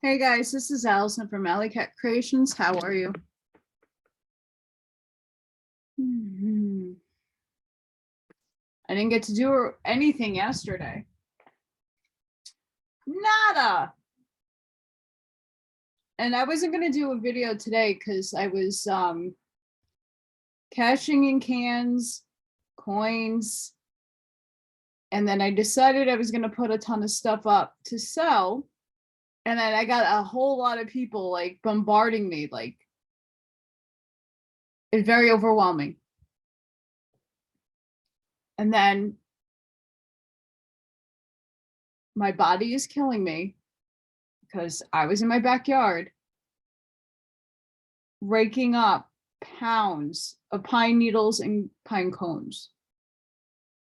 Hey guys, this is Allison from Allykatkreations. How are you? I didn't get to do anything yesterday. Nada. And I wasn't going to do a video today because I was cashing in cans, coins, and then I decided I was going to put a ton of stuff up to sell. And then I got a whole lot of people like bombarding me, like it's very overwhelming. And then my body is killing me because I was in my backyard raking up pounds of pine needles and pine cones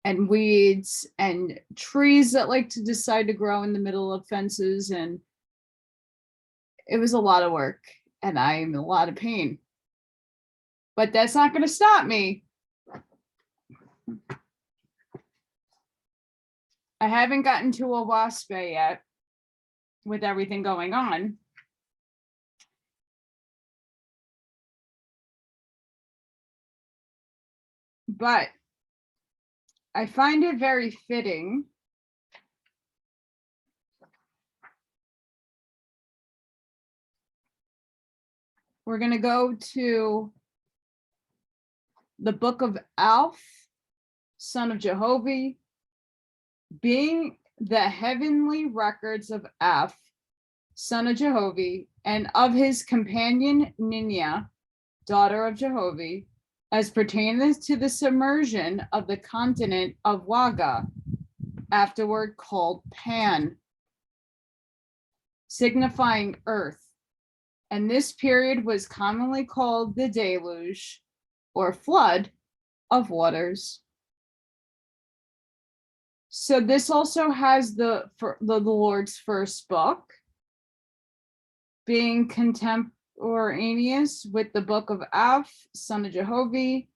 and weeds and trees that like to decide to grow in the middle of fences. And it was a lot of work and I'm in a lot of pain, but that's not going to stop me. I haven't gotten to Oahspe yet with everything going on. But I find it very fitting we're going to go to the Book of Aph, son of Jehovih, being the heavenly records of Aph, son of Jehovih, and of his companion Ninya, daughter of Jehovih, as pertaining to the submersion of the continent of Waga, afterward called Pan, signifying earth. And this period was commonly called the Deluge, or flood of waters. So this also has the Lord's first book, being contemporaneous with the Book of Aph, son of Jehovih,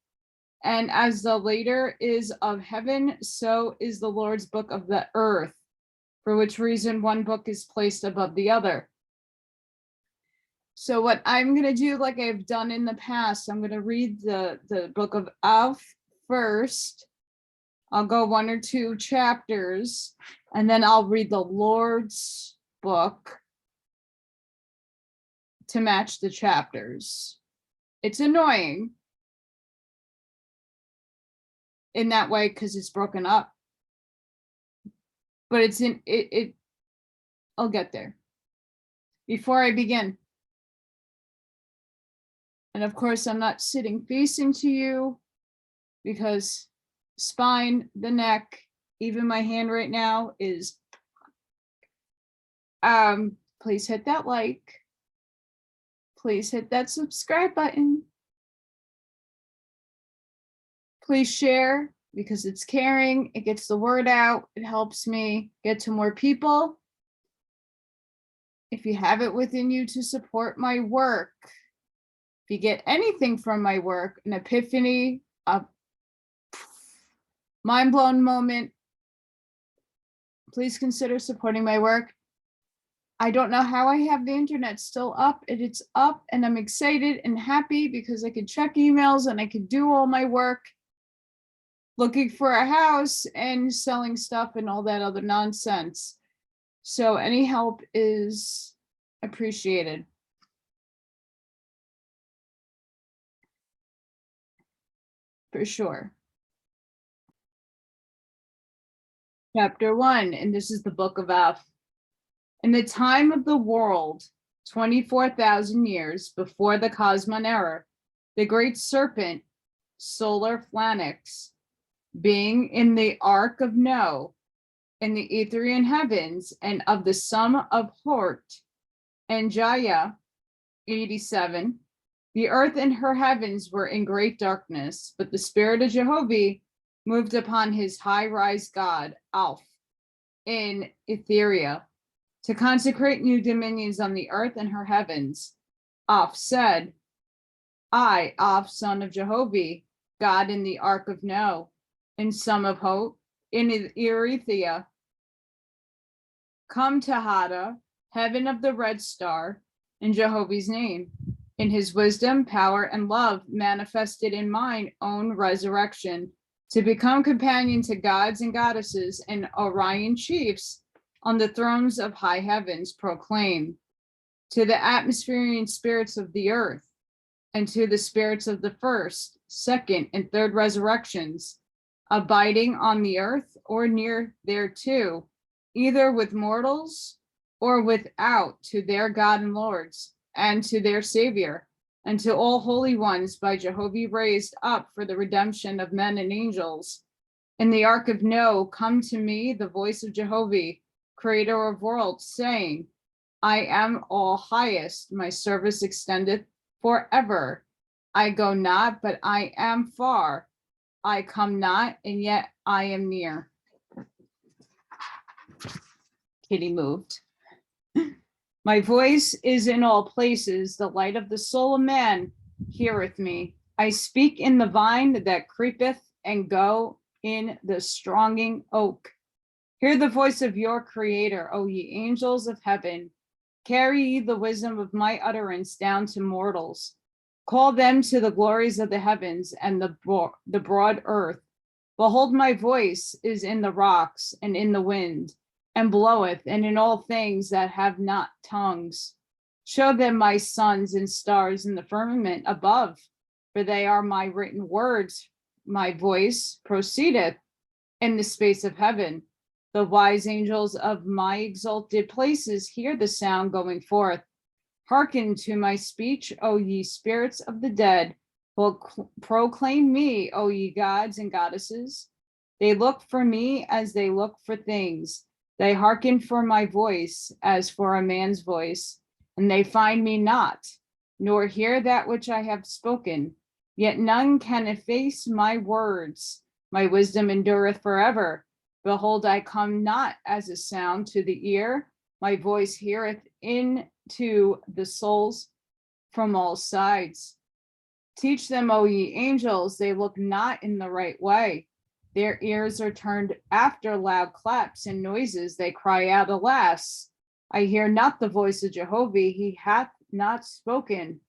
and as the later is of heaven, so is the Lord's book of the earth, for which reason one book is placed above the other. So what I'm going to do, like I've done in the past, I'm going to read the Book of Aph first. I'll go 1 or 2 chapters, and then I'll read the Lord's book to match the chapters. It's annoying in that way because it's broken up, but it's in it. I'll get there. Before I begin, and of course I'm not sitting facing to you because spine, the neck, even my hand right now is please hit that like, please hit that subscribe button, please share because it's caring, it gets the word out, it helps me get to more people. If you have it within you to support my work, if you get anything from my work, an epiphany, a mind-blown moment, please consider supporting my work. I don't know how I have the internet still up, and it's up, and I'm excited and happy because I could check emails and I could do all my work looking for a house and selling stuff and all that other nonsense. So any help is appreciated. For sure. Chapter 1, and this is the Book of Aph. In the time of the world, 24,000 years before the Cosmon era, the great serpent, Solar Phalanx, being in the Ark of Noah, in the Etherian heavens, and of the sum of Hort, and Jaya, 87, the earth and her heavens were in great darkness, but the spirit of Jehovih moved upon his high-rise god, Alph, in Etheria, to consecrate new dominions on the earth and her heavens. Aph said, I, Aph, son of Jehovih, God in the Ark of Noah, in sum of Hope, in Erythea, come to Hada, heaven of the red star, in Jehovah's name, in his wisdom, power, and love manifested in mine own resurrection, to become companion to gods and goddesses and Orion chiefs on the thrones of high heavens, proclaim to the atmospheric spirits of the earth, and to the spirits of the first, second, and third resurrections, abiding on the earth or near thereto, either with mortals or without, to their God and Lords, and to their Savior, and to all holy ones by Jehovah raised up for the redemption of men and angels. In the ark of Noah, come to me the voice of Jehovah, creator of worlds, saying, I am all highest, my service extendeth forever. I go not, but I am far. I come not, and yet I am near. Kitty moved. My voice is in all places, the light of the soul of man heareth me. I speak in the vine that creepeth and go in the stronging oak. Hear the voice of your creator, O ye angels of heaven. Carry ye the wisdom of my utterance down to mortals. Call them to the glories of the heavens and the broad earth. Behold, my voice is in the rocks and in the wind, and bloweth, and in all things that have not tongues. Show them my suns and stars in the firmament above, for they are my written words. My voice proceedeth in the space of heaven. The wise angels of my exalted places hear the sound going forth. Hearken to my speech, O ye spirits of the dead. Proclaim me, O ye gods and goddesses. They look for me as they look for things. They hearken for my voice as for a man's voice, and they find me not, nor hear that which I have spoken. Yet none can efface my words. My wisdom endureth forever. Behold, I come not as a sound to the ear. My voice heareth into the souls from all sides. Teach them, O ye angels, they look not in the right way. Their ears are turned after loud claps and noises. They cry out, alas, I hear not the voice of Jehovah. He hath not spoken.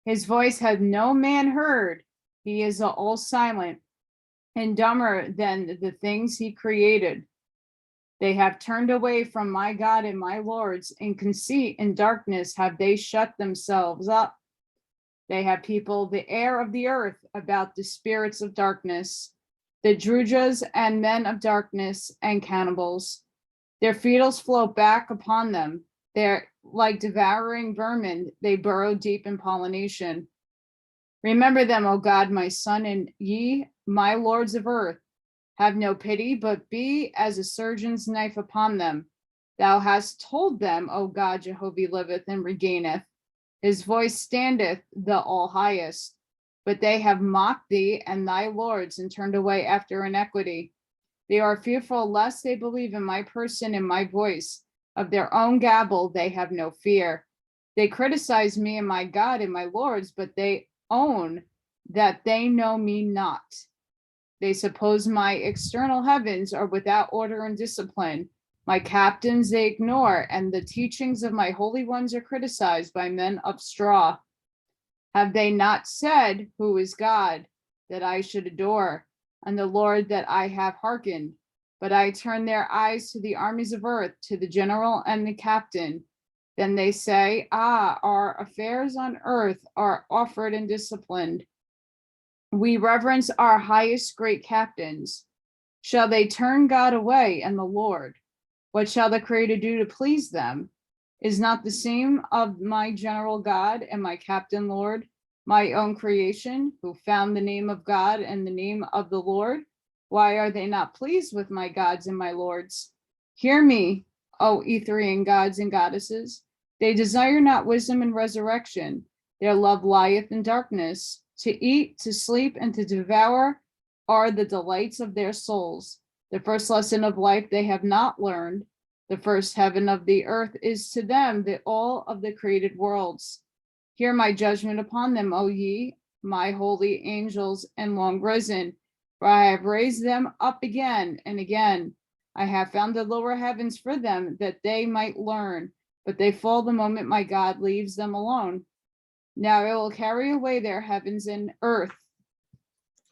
His voice hath no man heard. He is all silent and dumber than the things he created. They have turned away from my God and my Lord's. In conceit and darkness have they shut themselves up. They have peopled the air of the earth about the spirits of darkness, the Drujas and men of darkness and cannibals. Their feetles float back upon them. They're like devouring vermin. They burrow deep in pollination. Remember them, O God, my son, and ye, my lords of earth. Have no pity, but be as a surgeon's knife upon them. Thou hast told them, O God, Jehovah liveth and regaineth. His voice standeth the all highest. But they have mocked thee and thy lords and turned away after iniquity. They are fearful lest they believe in my person and my voice. Of their own gabble they have no fear. They criticize me and my God and my lords, but they own that they know me not. They suppose my external heavens are without order and discipline. My captains they ignore, and the teachings of my holy ones are criticized by men of straw. Have they not said, who is God, that I should adore, and the Lord that I have hearkened? But I turn their eyes to the armies of earth, to the general and the captain. Then they say, our affairs on earth are offered and disciplined. We reverence our highest great captains. Shall they turn God away and the Lord? What shall the Creator do to please them? Is not the same of my general God and my captain Lord, my own creation, who found the name of God and the name of the Lord? Why are they not pleased with my gods and my lords? Hear me, O Etherian gods and goddesses. They desire not wisdom and resurrection. Their love lieth in darkness. To eat, to sleep, and to devour are the delights of their souls. The first lesson of life they have not learned. The first heaven of the earth is to them the all of the created worlds. Hear my judgment upon them, O ye, my holy angels and long risen, for I have raised them up again and again. I have founded lower heavens for them, that they might learn but they fall the moment my God leaves them alone. Now I will carry away their heavens and earth,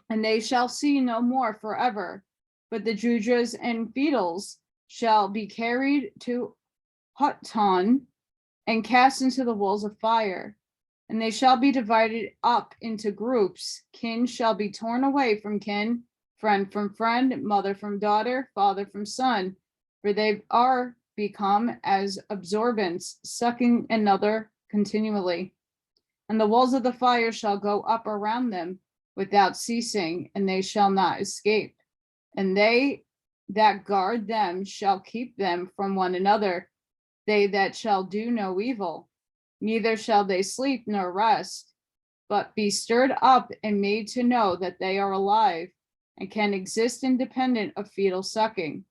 and they shall see no more forever. But the Jujas and Beetles shall be carried to Hutton and cast into the walls of fire. And they shall be divided up into groups. Kin shall be torn away from kin, friend from friend, mother from daughter, father from son, for they are become as absorbents, sucking another continually. And the walls of the fire shall go up around them without ceasing, and they shall not escape. And they that guard them shall keep them from one another, they that shall do no evil. Neither shall they sleep nor rest, but be stirred up and made to know that they are alive and can exist independent of fetal sucking.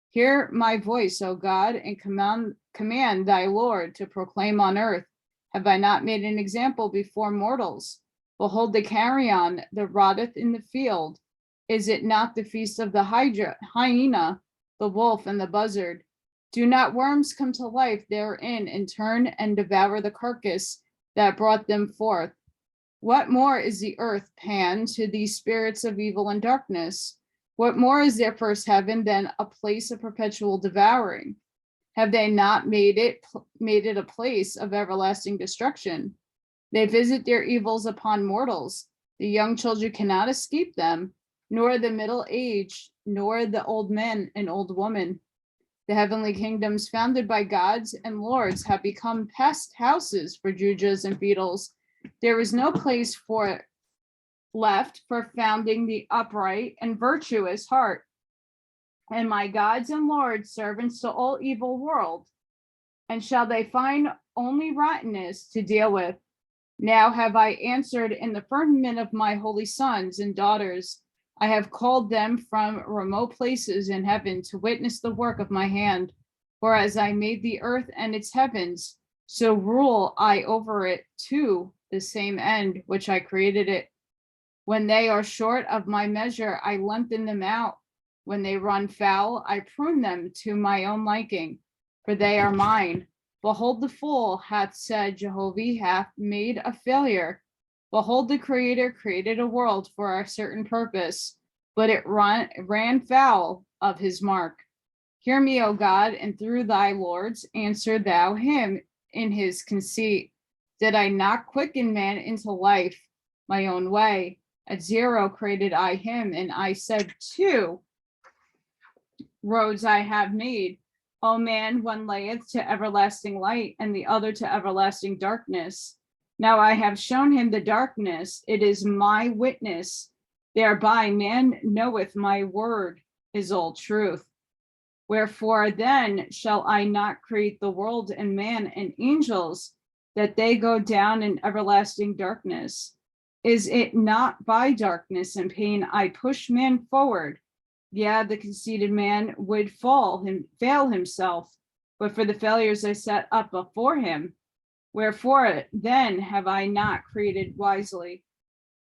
Hear my voice, O God, and command thy Lord to proclaim on earth. Have I not made an example before mortals? Behold the carrion that rotteth in the field. Is it not the feast of the hyena, the wolf, and the buzzard? Do not worms come to life therein and turn and devour the carcass that brought them forth? What more is the earth, Pan, to these spirits of evil and darkness? What more is their first heaven than a place of perpetual devouring? Have they not made it a place of everlasting destruction? They visit their evils upon mortals. The young children cannot escape them, nor the middle age, nor the old men and old women. The heavenly kingdoms founded by gods and lords have become pest houses for Jujas and Beetles. There is no place left for founding the upright and virtuous heart. And my gods and lords, servants to all evil world, and shall they find only rottenness to deal with? Now have I answered in the firmament of my holy sons and daughters. I have called them from remote places in heaven to witness the work of my hand. For as I made the earth and its heavens, so rule I over it to the same end which I created it. When they are short of my measure, I lengthen them out. When they run foul, I prune them to my own liking, for they are mine. Behold, the fool hath said, Jehovih hath made a failure. Behold, the Creator created a world for a certain purpose, but it ran foul of his mark. Hear me, O God, and through thy lords answer thou him in his conceit. Did I not quicken man into life my own way? At zero created I him, and I said, 2 roads I have made. O man, one layeth to everlasting light, and the other to everlasting darkness. Now I have shown him the darkness, it is my witness. Thereby man knoweth my word is all truth. Wherefore then shall I not create the world and man and angels, that they go down in everlasting darkness? Is it not by darkness and pain I push man forward? Yeah, the conceited man would fail himself, but for the failures I set up before him. Wherefore then have I not created wisely?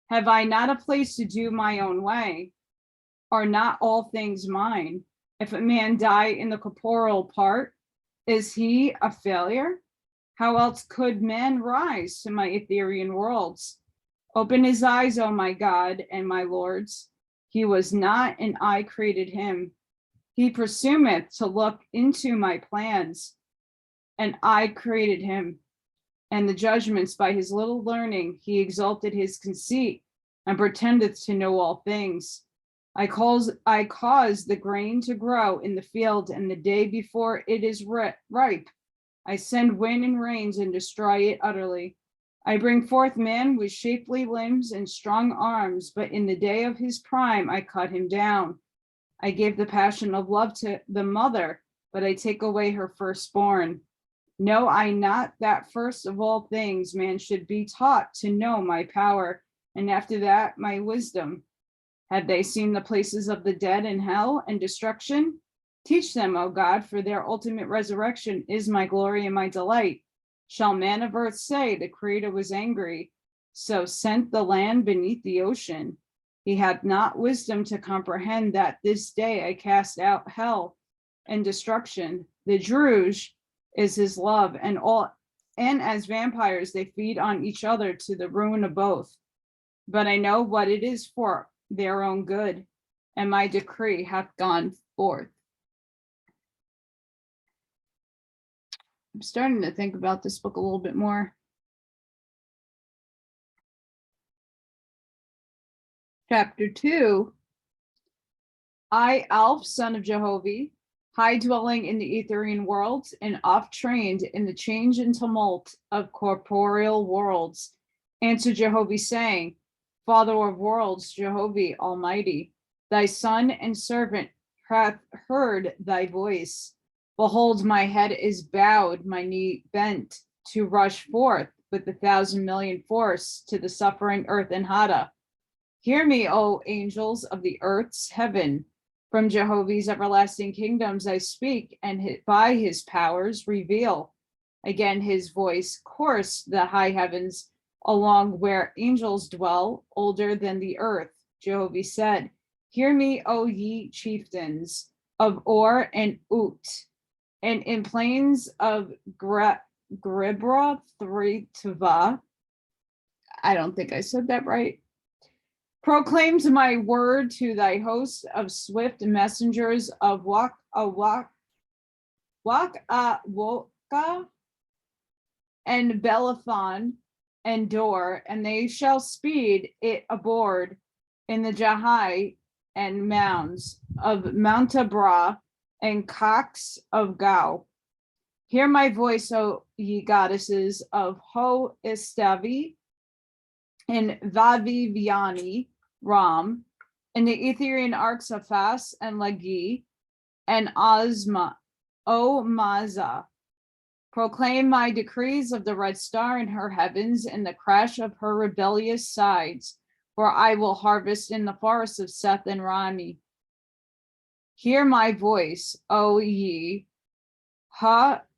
Have I not a place to do my own way? Are not all things mine? If a man die in the corporeal part, is he a failure? How else could man rise to my ethereal worlds? Open his eyes, O my God and my lords. He was not, and I created him. He presumeth to look into my plans, and I created him. And the judgments by his little learning, he exalted his conceit, and pretendeth to know all things. I cause the grain to grow in the field, and the day before it is ripe, I send wind and rains and destroy it utterly. I bring forth man with shapely limbs and strong arms, but in the day of his prime I cut him down. I gave the passion of love to the mother, but I take away her firstborn. Know I not that first of all things man should be taught to know my power, and after that my wisdom? Have they seen the places of the dead in hell and destruction? Teach them, O God, for their ultimate resurrection is my glory and my delight. Shall man of earth say the Creator was angry, so sent the land beneath the ocean? He hath not wisdom to comprehend that this day I cast out hell and destruction. The Deluge is his love, and as vampires they feed on each other to the ruin of both. But I know what it is for their own good, and my decree hath gone forth. I'm starting to think about this book a little bit more. Chapter 2. I, Alf, son of Jehovih, high dwelling in the Etherian worlds, and oft trained in the change and tumult of corporeal worlds, answered Jehovih, saying, Father of worlds, Jehovih Almighty, thy son and servant hath heard thy voice. Behold, my head is bowed, my knee bent, to rush forth with 1,000,000,000 force to the suffering earth and Hada. Hear me, O angels of the earth's heaven. From Jehovah's everlasting kingdoms I speak, and by his powers reveal. Again his voice coursed the high heavens, along where angels dwell, older than the earth. Jehovah said, Hear me, O ye chieftains of Or and Ut, and in plains of Gribra Thrituva. I don't think I said that right. Proclaimed my word to thy host of swift messengers of Waka and Belathon and Dor, and they shall speed it aboard in the Jahai and mounds of Mountabra and cocks of Gau. Hear my voice, O ye goddesses of Ho Istavi and Vaviviani Ram, and the Etherian arcs of Fas and Lagi and Ozma, O Maza. Proclaim my decrees of the red star in her heavens and the crash of her rebellious sides, for I will harvest in the forests of Seth and Rami. Hear my voice, O ye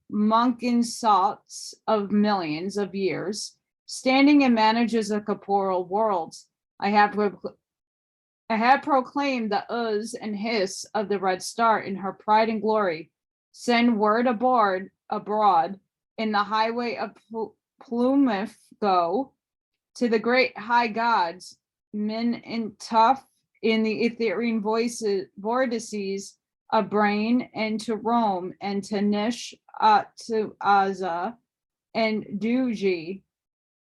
monkin salts of millions of years, standing in managers of corporeal worlds. I have proclaimed the Uz and hiss of the red star in her pride and glory. Send word abroad in the highway of Plumif go to the great high gods, Min and Tough in the Etherian vortices of brain, and to Rome, and to Nish, to Aza, and Duji.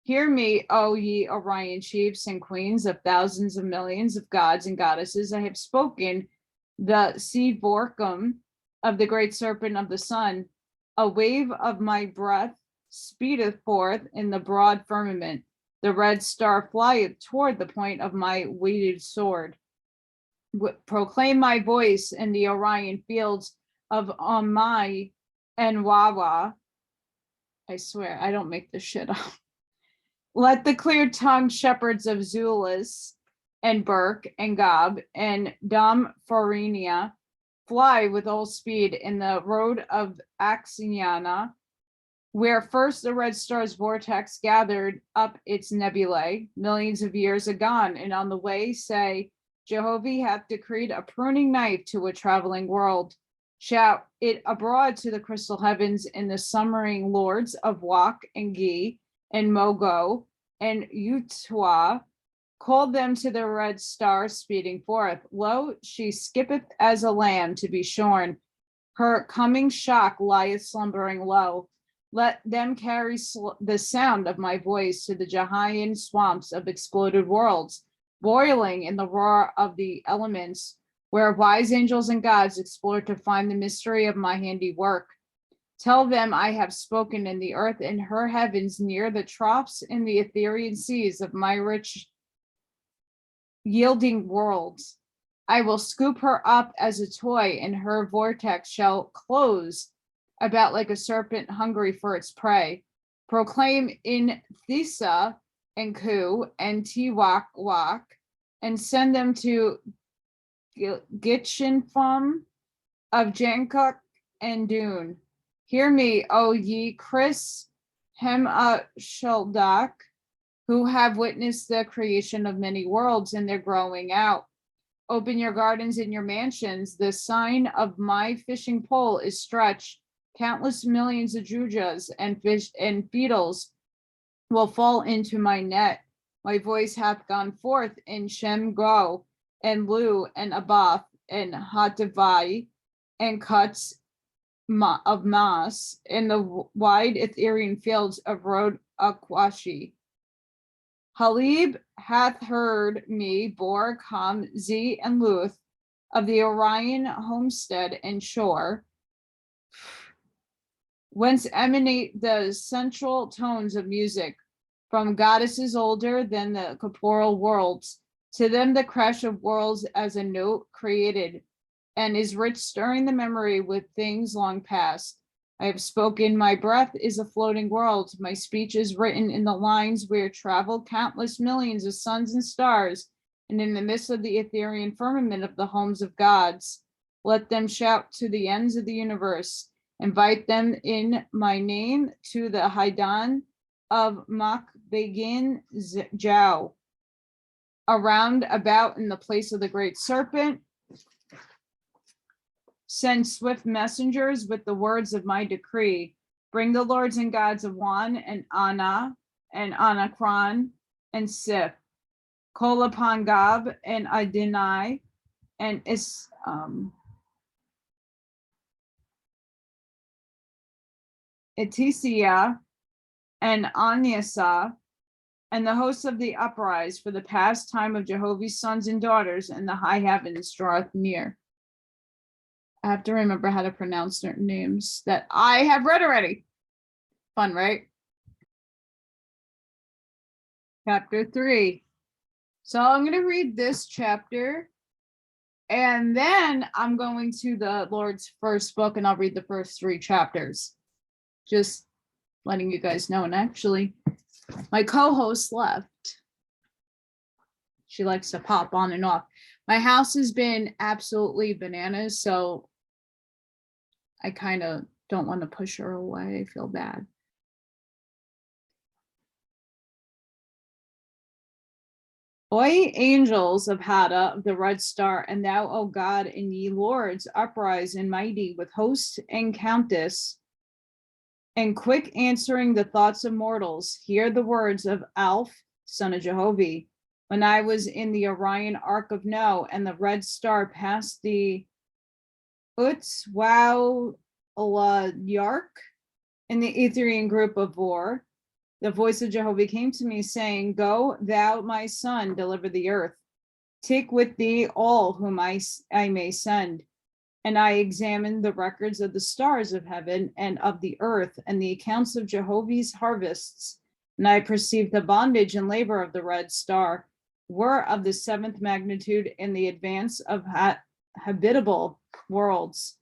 Hear me, O ye Orion chiefs and queens of thousands of millions of gods and goddesses. I have spoken the Sevorkum of the great serpent of the sun. A wave of my breath speedeth forth in the broad firmament. The red star flieth toward the point of my weighted sword. Proclaim my voice in the Orion fields of Amai and Wawa. I swear, I don't make this shit up. Let the clear-tongued shepherds of Zulus and Burke and Gob and Dom Farinia fly with all speed in the road of Axiana, where first the red star's vortex gathered up its nebulae millions of years agone, and on the way say, Jehovah hath decreed a pruning knife to a traveling world. Shout it abroad to the crystal heavens in the summering lords of Wak and Gi and Mogo and Utwa. Call them to the red star speeding forth. Lo, she skippeth as a lamb to be shorn. Her coming shock lieth slumbering low. Let them carry the sound of my voice to the Jahayan swamps of exploded worlds, boiling in the roar of the elements, where wise angels and gods explore to find the mystery of my handiwork. Tell them I have spoken in the earth and her heavens, near the troughs in the Etherian seas of my rich yielding worlds. I will scoop her up as a toy, and her vortex shall close about like a serpent hungry for its prey. Proclaim in Thisa and Ku and Tiwak, and send them to Gitchinfum of Jankuk and Dune. Hear me, O ye Chris Shaldak, who have witnessed the creation of many worlds and their growing out. Open your gardens and your mansions. The sign of my fishing pole is stretched Countless millions of jujas and fish and beetles will fall into my net. My voice hath gone forth in Shem Go and Lu and Abath and Hatavai and cuts of Mas in the wide Ethereal fields of Rod Akwashi. Halib hath heard me, Bor, Kam, Z, and Luth of the Orion homestead and shore, whence emanate the central tones of music, from goddesses older than the corporeal worlds, to them the crash of worlds as a note created, and is rich stirring the memory with things long past. I have spoken, my breath is a floating world, my speech is written in the lines where travel countless millions of suns and stars, and in the midst of the Ethereal firmament of the homes of gods. Let them shout to the ends of the universe, invite them in my name to the Haidan of Makbegin Jiao, around about in the place of the great serpent. Send swift messengers with the words of my decree. Bring the lords and gods of Wan and Ana and Anakron and Sif, Kolapangab and Adinai and Etisia and Anyasa and the hosts of the uprise, for the past time of Jehovah's sons and daughters and the high heavens draweth near. I have to remember how to pronounce certain names that I have read already. Fun, right? Chapter 3. So I'm going to read this chapter, and then I'm going to the Lord's first book, and I'll read the first 3 chapters. Just letting you guys know. And actually, my co-host left. She likes to pop on and off. My house has been absolutely bananas, so I kind of don't want to push her away. I feel bad. Oi, angels of Hada, of the red star, and thou, O God, and ye lords, uprise and mighty, with host and countess, and quick answering the thoughts of mortals, hear the words of Alph, son of Jehovih. When I was in the Orion ark of No, and the red star passed the Utswau Yark in the Etherian group of Vor, the voice of Jehovah came to me, saying, Go, thou, my son, deliver the earth. Take with thee all whom I may send. And I examined the records of the stars of heaven and of the earth, and the accounts of Jehovah's harvests. And I perceived the bondage and labor of the red star were of the 7th magnitude in the advance of habitable worlds.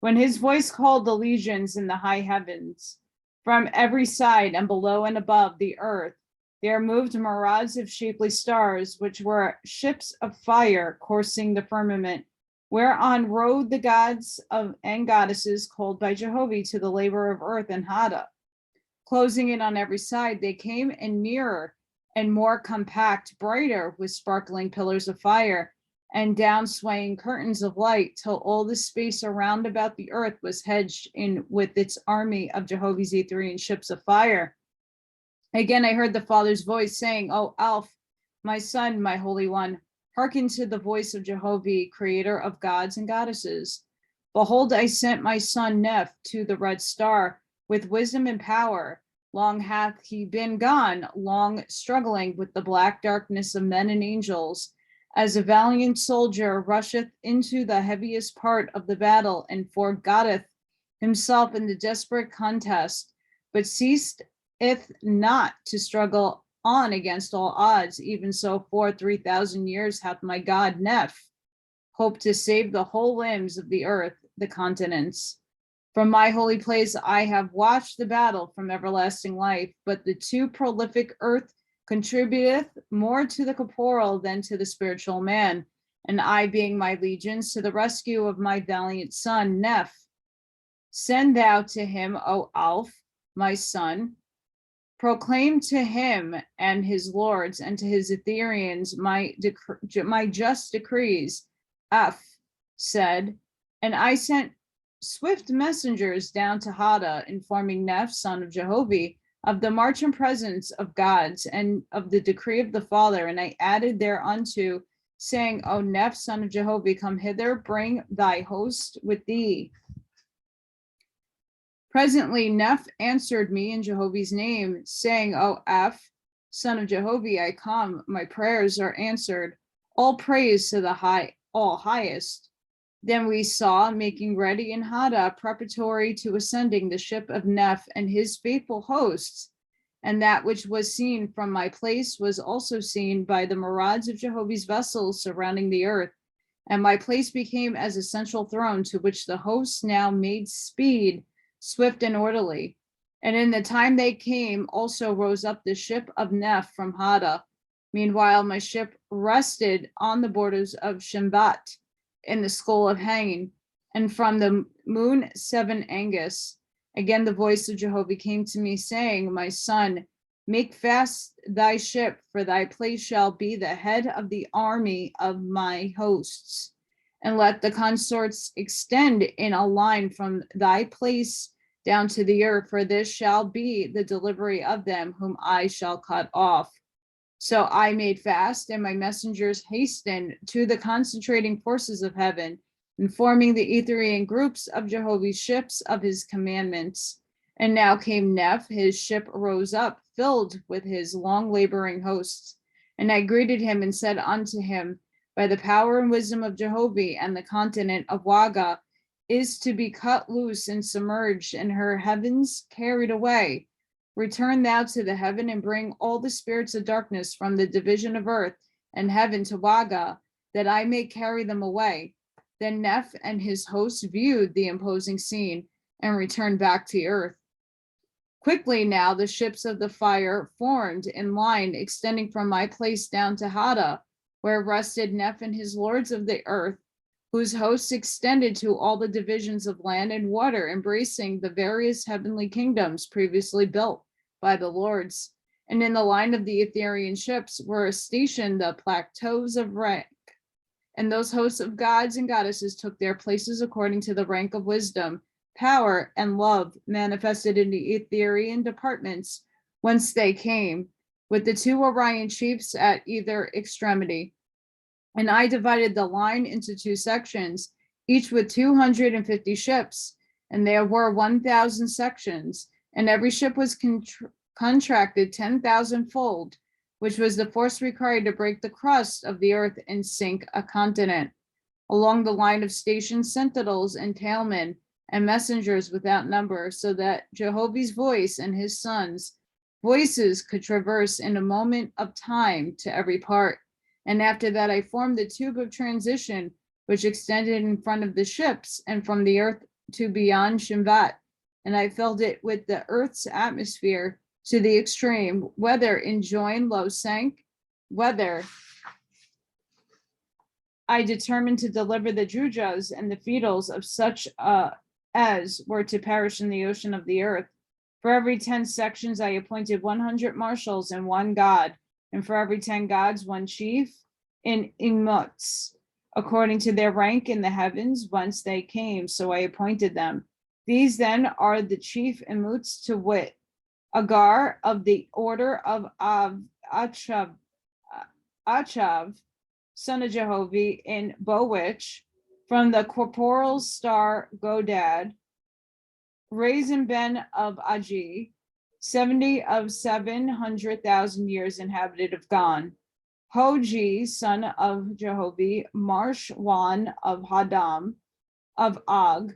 When his voice called the legions in the high heavens, from every side and below and above the earth, there moved myriads of shapely stars, which were ships of fire coursing the firmament, whereon rode the gods and goddesses called by Jehovah to the labor of earth and Hada. Closing in on every side, they came and nearer and more compact, brighter, with sparkling pillars of fire and down swaying curtains of light, till all the space around about the earth was hedged in with its army of Jehovah's Ethereal ships of fire. Again, I heard the Father's voice saying, O Alph, my son, my Holy One, hearken to the voice of Jehovah, creator of gods and goddesses. Behold, I sent my son Neph to the red star with wisdom and power. Long hath he been gone, long struggling with the black darkness of men and angels, as a valiant soldier rusheth into the heaviest part of the battle and forgetteth himself in the desperate contest, but ceaseth not to struggle on against all odds. Even so, for 3,000 years hath my God Neph hoped to save the whole limbs of the earth, the continents. From my holy place I have watched the battle from everlasting life, but the too prolific earth contributeth more to the corporal than to the spiritual man, and I, being my legions, to the rescue of my valiant son Neph. Send thou to him, O Alph, my son, proclaim to him and his lords and to his Ethereans my just decrees. Aph said, and I sent swift messengers down to Hada, informing Neph, son of Jehovih, of the march and presence of gods and of the decree of the Father. And I added thereunto, saying, O Neph, son of Jehovih, come hither, bring thy host with thee. Presently, Neph answered me in Jehovah's name, saying, O Aph, son of Jehovih, I come, my prayers are answered. All praise to the all highest. Then we saw, making ready in Hada, preparatory to ascending, the ship of Neph and his faithful hosts. And that which was seen from my place was also seen by the myriads of Jehovah's vessels surrounding the earth. And my place became as a central throne, to which the hosts now made speed, swift and orderly. And in the time they came, also rose up the ship of Neph from Hada. Meanwhile, my ship rested on the borders of Shembat, in the skull of Hain, and from the moon 7 Angus. Again the voice of Jehovah came to me, saying, My son, make fast thy ship, for thy place shall be the head of the army of my hosts. And let the consorts extend in a line from thy place down to the earth, for this shall be the delivery of them whom I shall cut off. So I made fast, and my messengers hastened to the concentrating forces of heaven, informing the Etherian groups of Jehovah's ships of his commandments. And now came Neph, his ship rose up, filled with his long laboring hosts. And I greeted him and said unto him, By the power and wisdom of Jehovah, and the continent of Waga is to be cut loose and submerged, and her heavens carried away. Return thou to the heaven, and bring all the spirits of darkness from the division of earth and heaven to Waga, that I may carry them away. Then Neph and his hosts viewed the imposing scene and returned back to earth. Quickly now the ships of the fire formed in line, extending from my place down to Hada, where rested Neph and his lords of the earth, whose hosts extended to all the divisions of land and water, embracing the various heavenly kingdoms previously built by the lords. And in the line of the Etherian ships were stationed the plateaus of rank. And those hosts of gods and goddesses took their places according to the rank of wisdom, power, and love manifested in the Etherian departments whence they came, with the 2 Orion chiefs at either extremity. And I divided the line into 2 sections, each with 250 ships, and there were 1,000 sections, and every ship was contracted 10,000-fold, which was the force required to break the crust of the earth and sink a continent. Along the line of stationed sentinels and tailmen and messengers without number, so that Jehovah's voice and his sons' voices could traverse in a moment of time to every part. And after that, I formed the tube of transition, which extended in front of the ships and from the earth to beyond Shemvat. And I filled it with the earth's atmosphere to the extreme, whether in join low sank, whether I determined to deliver the Jujas and the fetals of such as were to perish in the ocean of the earth. For every 10 sections, I appointed 100 marshals and 1 god, and for every 10 gods, 1 chief in Imuts, according to their rank in the heavens whence they came. So I appointed them. These then are the chief Imuts, to wit, Agar of the order of Achav, son of Jehovah, in booj, from the corporeal star Godad, Raisin Ben of Aji, 70 of 700,000 years inhabited of Gan, Hoji, son of Jehovah, Marshwan of Hadam, of Og,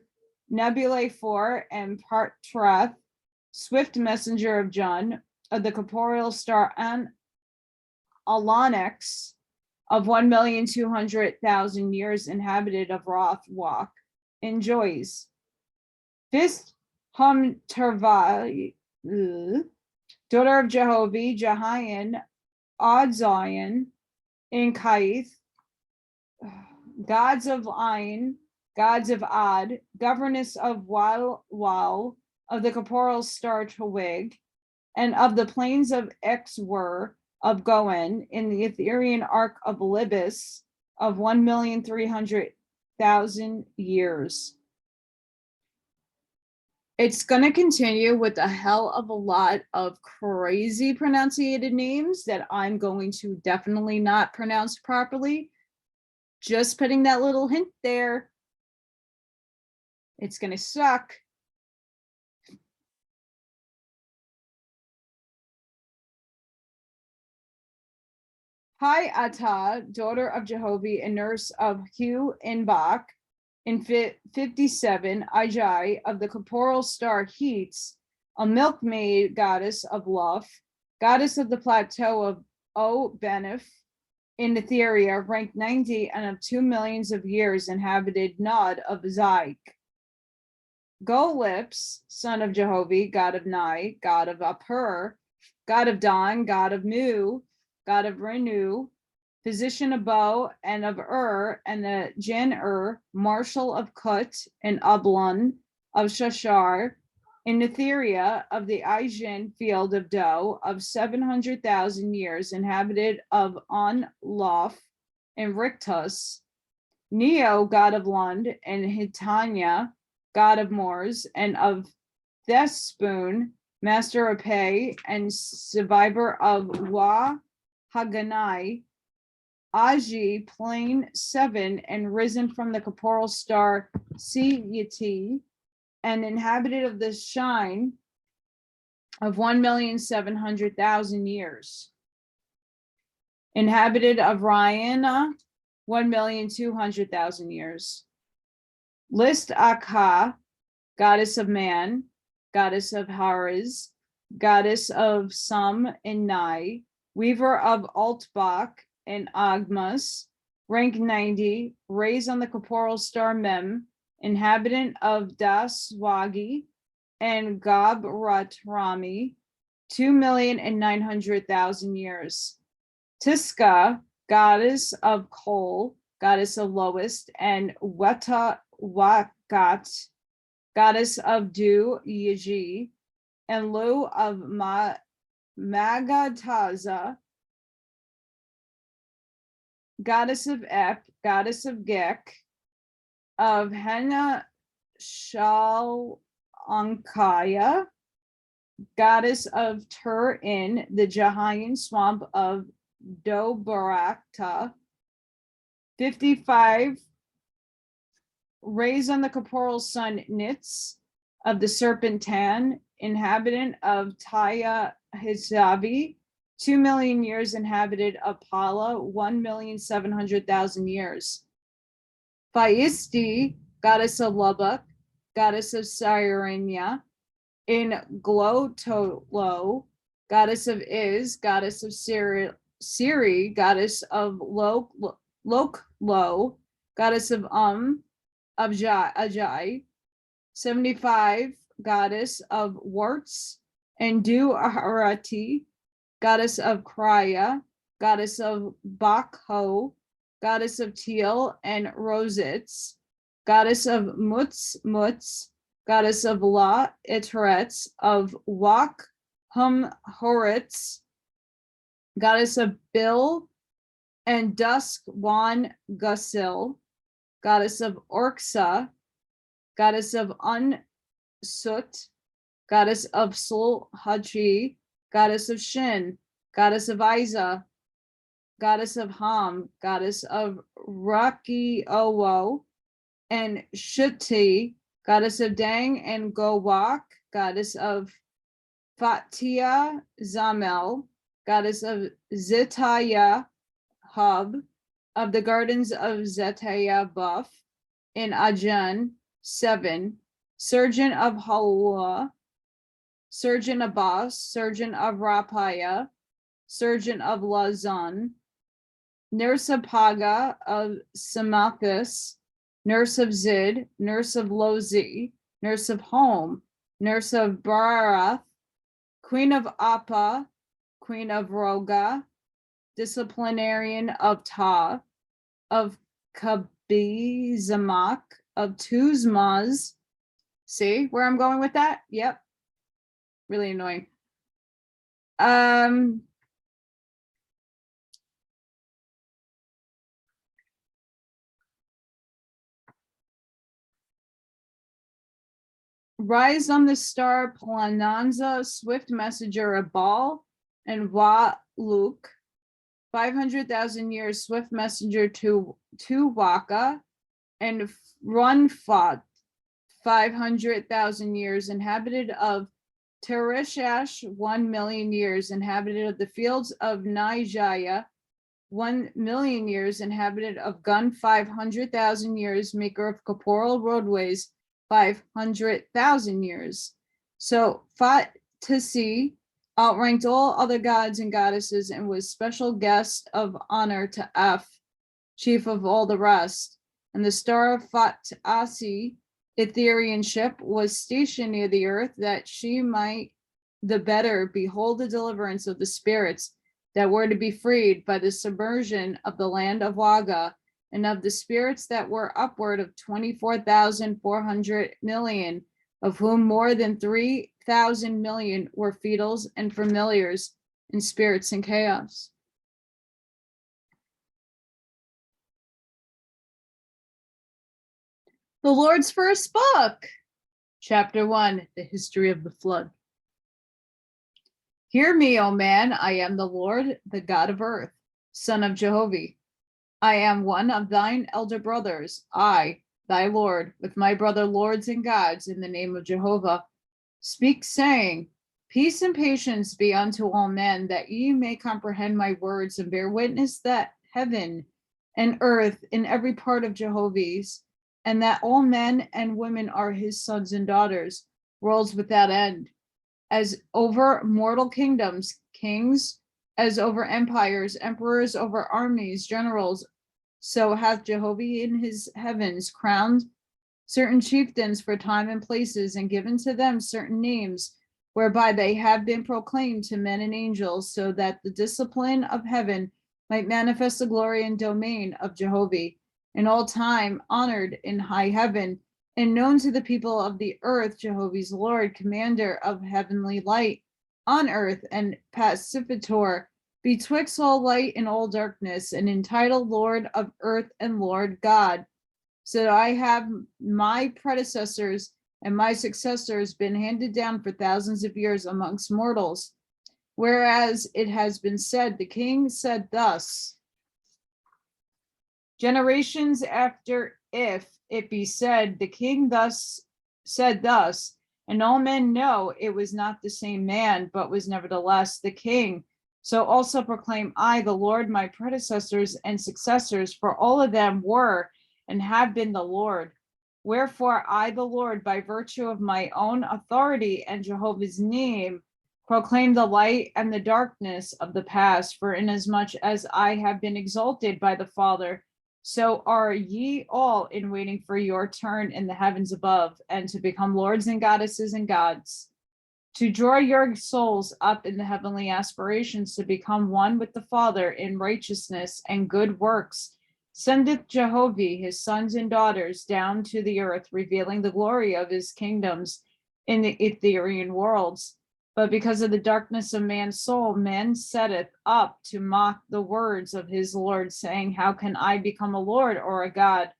Nebulae 4 and Partrath, swift messenger of Jun, of the corporeal star An Alonyx, of 1,200,000 years inhabited of Roth Walk, enjoys. Fifth Tervai, daughter of Jehovah, Jehayan, Odzion, in Kaith, gods of Ain, gods of Ad, governess of Wal, of the corporeal star Twig, and of the plains of Exwer, of Goen, in the Etherian arc of Libis, of 1,300,000 years. It's going to continue with a hell of a lot of crazy pronunciated names that I'm going to definitely not pronounce properly. Just putting that little hint there. It's going to suck. Hi Ata, daughter of Jehovih and nurse of Hu Inbach, in 57, Ajai of the corporal star Heats, a milkmaid goddess of love, goddess of the plateau of O Benef, in Etheria, ranked 90 and of 2 millions of years inhabited Nod of Zyg. Golips, son of Jehovih, god of Nai, god of Apur, god of Don, god of Nu, god of Renu, physician of Bo and of and the Jan marshal of Kut and Ublun of Shashar, in Netheria of the Aijin field of Do of 700,000 years, inhabited of On Lof and Rictus, Neo, god of Lund, and Hitania, god of Moors, and of Thespoon, master of Pei, and survivor of Wa Haganai, Aji, plane 7, and risen from the corporal star Siyati, and inhabited of the shine of 1,700,000 years. Inhabited of Ryana, 1,200,000 years. List Akha, goddess of man, goddess of Haris, goddess of Sum and Nai, weaver of Altbach and Agmas, rank 90, raised on the corporal star Mem, inhabitant of Daswagi and Gabratrami, 2,900,000 years. Tiska, goddess of coal, goddess of lowest, and Weta Wakat, goddess of dew, Yaji, and Lu of Magataza, goddess of Ep, goddess of Gek, of Henna Shalankaya, goddess of Tur in the Jahayan swamp of Dobarakta, 55, raised on the corporal son Nitz of the serpent Tan, inhabitant of Taya Hizavi, 2 million years, inhabited of Pala, 1,700,000 years. Faisti, goddess of Lubbock, goddess of Sirenia, in Glotolo, goddess of Is, goddess of Siri, goddess of Loklo, goddess of Ajai, 75, goddess of Warts, and Du Aharati, goddess of Kraya, goddess of Bakho, goddess of Teal and Rosets, goddess of Mutz, goddess of La Iteretz, of Wak Horitz, goddess of Bill and Dusk Wan Gusil, goddess of Orksa, goddess of Unsut, goddess of Sul Haji, goddess of Shin, goddess of Isa, goddess of Ham, goddess of Raki Owo, and Shuti, goddess of Dang and Gowak, goddess of Fatia Zamel, goddess of Zitaya Hub, of the gardens of Zetaya Buff, in Ajan, 7, surgeon of Halua, surgeon of Bas, surgeon of Rapaya, surgeon of Lazan, nurse of Paga of Samathus, nurse of Zid, nurse of Lozi, nurse of Home, nurse of Barath, queen of Appa, queen of Roga, disciplinarian of Ta, of Kabizamak, of Tuzmaz. See where I'm going with that? Yep. Really annoying. rise on the star Plananza, swift messenger of Baal, and Waluk, 500,000 years, swift messenger to Waka, and Runfat, 500,000 years, inhabited of Tereshash, 1,000,000 years, inhabited of the fields of Nijaya, 1,000,000 years, inhabited of Gun, 500,000 years, maker of corporal roadways, 500,000 years. So Fat Tasi outranked all other gods and goddesses and was special guest of honor to Aph, chief of all the rest. And the star of Fat Asi, Etherian ship, was stationed near the earth that she might the better behold the deliverance of the spirits that were to be freed by the submersion of the land of Waga, and of the spirits that were upward of 24,400 million, of whom more than 3,000 million were fetals and familiars in spirits and chaos. The Lord's first book, Chapter 1, The History of the Flood. Hear me, O man, I am the Lord, the God of earth, son of Jehovih. I am one of thine elder brothers, I, thy Lord, with my brother lords and gods, in the name of Jehovah. Speak, saying, peace and patience be unto all men, that ye may comprehend my words, and bear witness that heaven and earth in every part of Jehovah's, and that all men and women are his sons and daughters, worlds without end. As over mortal kingdoms, kings, as over empires, emperors over armies, generals, so hath Jehovah in his heavens crowned certain chieftains for time and places, and given to them certain names, whereby they have been proclaimed to men and angels, so that the discipline of heaven might manifest the glory and domain of Jehovah, in all time honored in high heaven, and known to the people of the earth, Jehovah's Lord, commander of heavenly light on earth, and pacificator betwixt all light and all darkness, and entitled Lord of earth and Lord God. So that I have my predecessors and my successors been handed down for thousands of years amongst mortals. Whereas it has been said, the king said thus, generations after, if it be said, the king thus said thus, and all men know it was not the same man, but was nevertheless the king. So also proclaim I, the Lord, my predecessors and successors, for all of them were and have been the Lord. Wherefore I, the Lord, by virtue of my own authority and Jehovah's name, proclaim the light and the darkness of the past. For inasmuch as I have been exalted by the Father, so are ye all in waiting for your turn in the heavens above, and to become lords and goddesses and gods, to draw your souls up in the heavenly aspirations, to become one with the Father in righteousness and good works. Sendeth Jehovah his sons and daughters down to the earth, revealing the glory of his kingdoms in the Etherian worlds. But because of the darkness of man's soul, man setteth up to mock the words of his Lord, saying, how can I become a Lord or a God?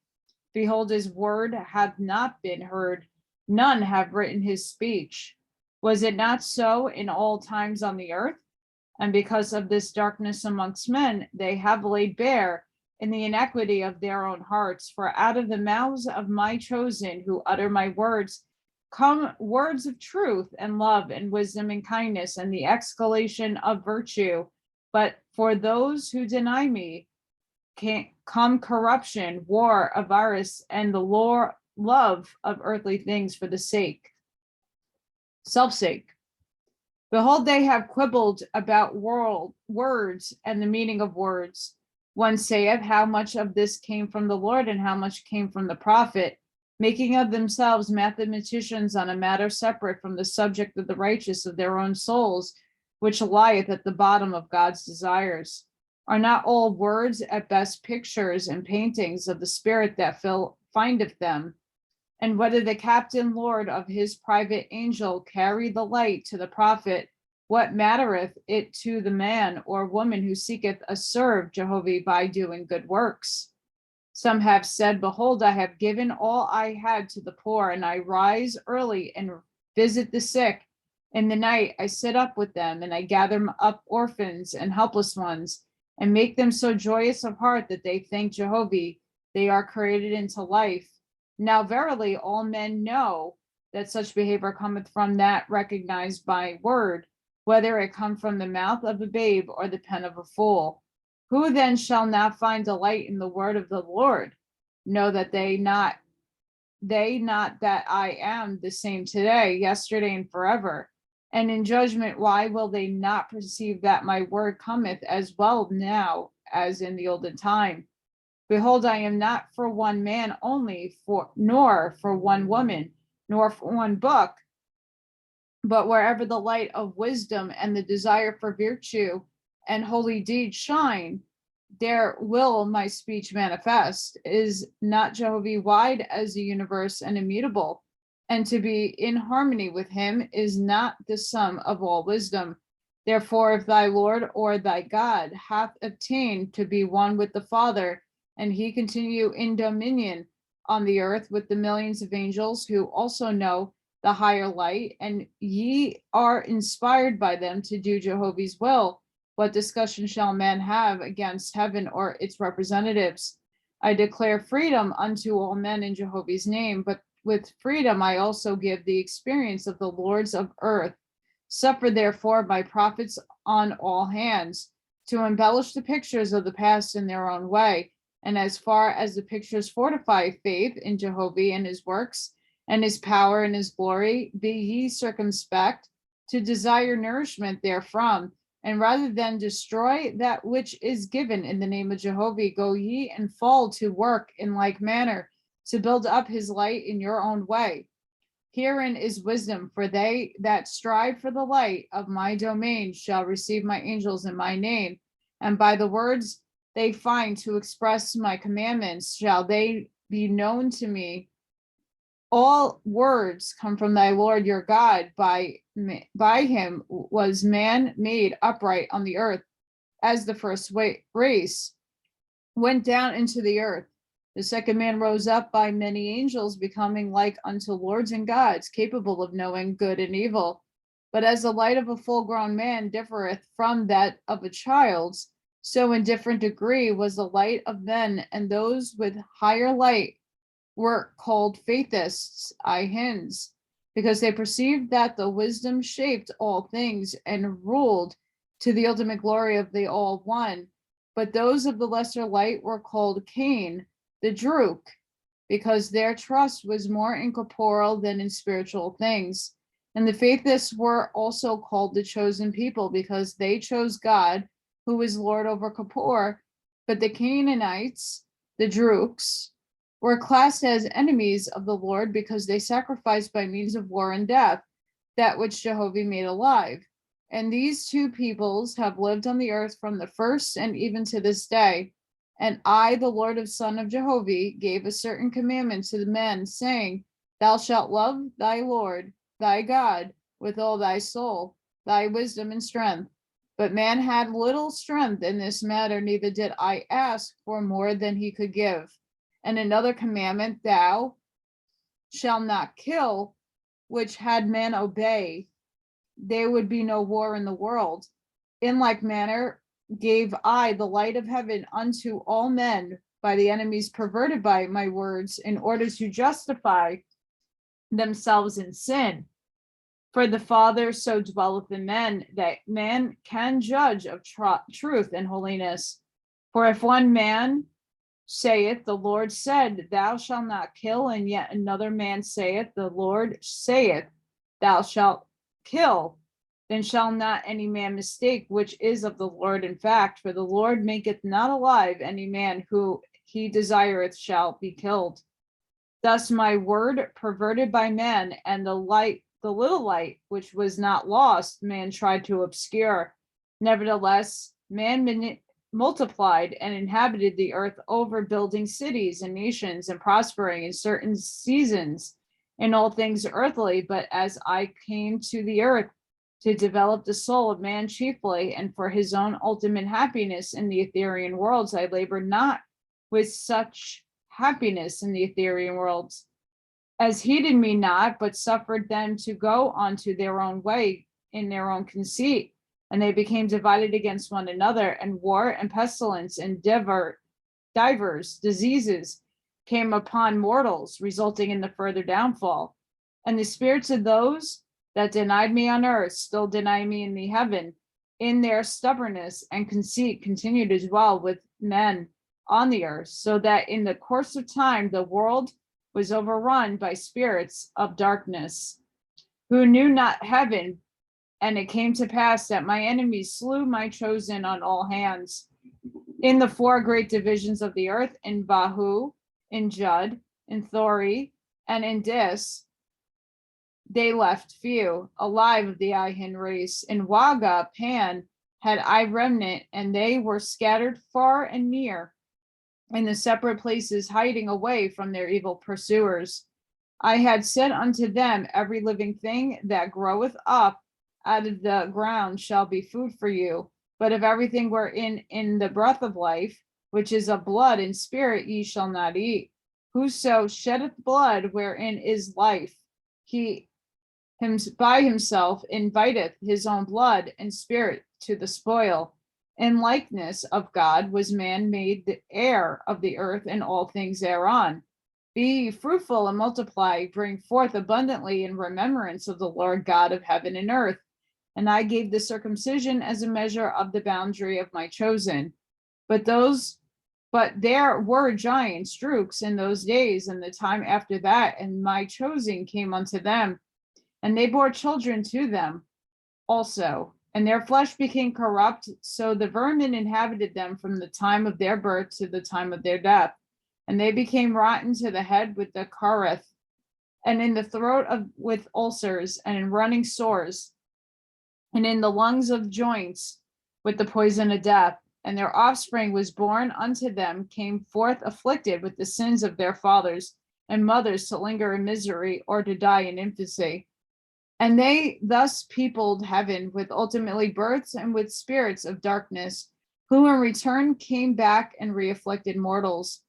Behold, his word hath not been heard, none have written his speech. Was it not so in all times on the earth? And because of this darkness amongst men, they have laid bare in the iniquity of their own hearts. For out of the mouths of my chosen, who utter my words, come words of truth and love and wisdom and kindness and the exhalation of virtue. But for those who deny me, come corruption, war, avarice, and the love of earthly things for the self-sake. Behold, they have quibbled about words and the meaning of words. One saith, how much of this came from the Lord and how much came from the prophet, making of themselves mathematicians on a matter separate from the subject of the righteous of their own souls, which lieth at the bottom of God's desires. Are not all words at best pictures and paintings of the spirit that findeth them? And whether the captain lord of his private angel carry the light to the prophet, what mattereth it to the man or woman who seeketh a serve Jehovah by doing good works? Some have said, behold, I have given all I had to the poor, and I rise early and visit the sick. In the night I sit up with them, and I gather up orphans and helpless ones, and make them so joyous of heart that they thank Jehovih. They are created into life. Now verily all men know that such behavior cometh from that recognized by word, whether it come from the mouth of a babe or the pen of a fool. Who then shall not find delight in the word of the Lord? Know that they not that I am the same today, yesterday, and forever. And in judgment, why will they not perceive that my word cometh as well now as in the olden time? Behold, I am not for one man only, nor for one woman, nor for one book, but wherever the light of wisdom and the desire for virtue and holy deeds shine, there will my speech manifest. Is not Jehovah wide as the universe and immutable? And to be in harmony with him is not the sum of all wisdom. Therefore, if thy Lord or thy God hath obtained to be one with the Father, and he continue in dominion on the earth with the millions of angels who also know the higher light, and ye are inspired by them to do Jehovah's will, what discussion shall man have against heaven or its representatives? I declare freedom unto all men in Jehovah's name, but with freedom I also give the experience of the lords of earth. Suffer therefore my prophets on all hands to embellish the pictures of the past in their own way, and as far as the pictures fortify faith in Jehovah and his works, and his power and his glory, be ye circumspect to desire nourishment therefrom, and rather than destroy that which is given in the name of Jehovah, go ye and fall to work in like manner to build up his light in your own way. Herein is wisdom, for they that strive for the light of my domain shall receive my angels in my name, and by the words they find to express my commandments shall they be known to me. All words come from thy Lord your God. By him was man made upright on the earth, as the first race went down into the earth. The second man rose up by many angels, becoming like unto lords and gods, capable of knowing good and evil. But as the light of a full-grown man differeth from that of a child's, so in different degree was the light of men, and those with higher light were called faithists, ihins, because they perceived that the wisdom shaped all things and ruled to the ultimate glory of the all one. But those of the lesser light were called Cain, the Druk, because their trust was more incorporeal than in spiritual things. And the faithists were also called the chosen people, because they chose God, who is Lord over Kippur. But the Canaanites, the Druks, were classed as enemies of the Lord, because they sacrificed by means of war and death that which Jehovah made alive. And these two peoples have lived on the earth from the first and even to this day. And I, the Lord of son of Jehovah, gave a certain commandment to the men, saying, Thou shalt love thy Lord, thy God, with all thy soul, thy wisdom and strength. But man had little strength in this matter, neither did I ask for more than he could give. And another commandment, thou shalt not kill, which had men obey, there would be no war in the world. In like manner gave I the light of heaven unto all men by the enemies perverted by my words, in order to justify themselves in sin. For the Father so dwelleth in men, that man can judge of truth and holiness. For if one man saith, the Lord said, Thou shalt not kill, and yet another man saith, the Lord saith, Thou shalt kill, then shall not any man mistake which is of the Lord in fact, for the Lord maketh not alive any man who he desireth shall be killed. Thus my word perverted by men, and the little light which was not lost, man tried to obscure. Nevertheless, man multiplied and inhabited the earth over, building cities and nations, and prospering in certain seasons in all things earthly. But as I came to the earth to develop the soul of man chiefly, and for his own ultimate happiness in the Ethereal worlds, I labored not with such happiness in the ethereal worlds, as heeded me not, but suffered them to go onto their own way in their own conceit. And they became divided against one another, and war and pestilence and divers diseases came upon mortals, resulting in the further downfall. And the spirits of those that denied me on earth still deny me in the heaven. In their stubbornness and conceit continued as well with men on the earth, so that in the course of time the world was overrun by spirits of darkness, who knew not heaven. And it came to pass that my enemies slew my chosen on all hands. In the four great divisions of the earth, in Bahu, in Jud, in Thori, and in Dis, they left few alive of the Ihan race. In Waga, Pan had I remnant, and they were scattered far and near in the separate places, hiding away from their evil pursuers. I had said unto them, every living thing that groweth up out of the ground shall be food for you. But of everything wherein in the breath of life, which is of blood and spirit, ye shall not eat. Whoso sheddeth blood wherein is life, he by himself inviteth his own blood and spirit to the spoil. In likeness of God was man made the heir of the earth and all things thereon. Be fruitful and multiply, bring forth abundantly in remembrance of the Lord God of heaven and earth. And I gave the circumcision as a measure of the boundary of my chosen. But there were giants, drooks, in those days and the time after that, and my chosen came unto them, and they bore children to them also. And their flesh became corrupt, so the vermin inhabited them from the time of their birth to the time of their death. And they became rotten to the head with the careth, and in the throat with ulcers, and in running sores, and in the lungs of joints with the poison of death. And their offspring was born unto them, came forth afflicted with the sins of their fathers and mothers, to linger in misery or to die in infancy. And they thus peopled heaven with ultimately births and with spirits of darkness, who in return came back and reafflicted mortals.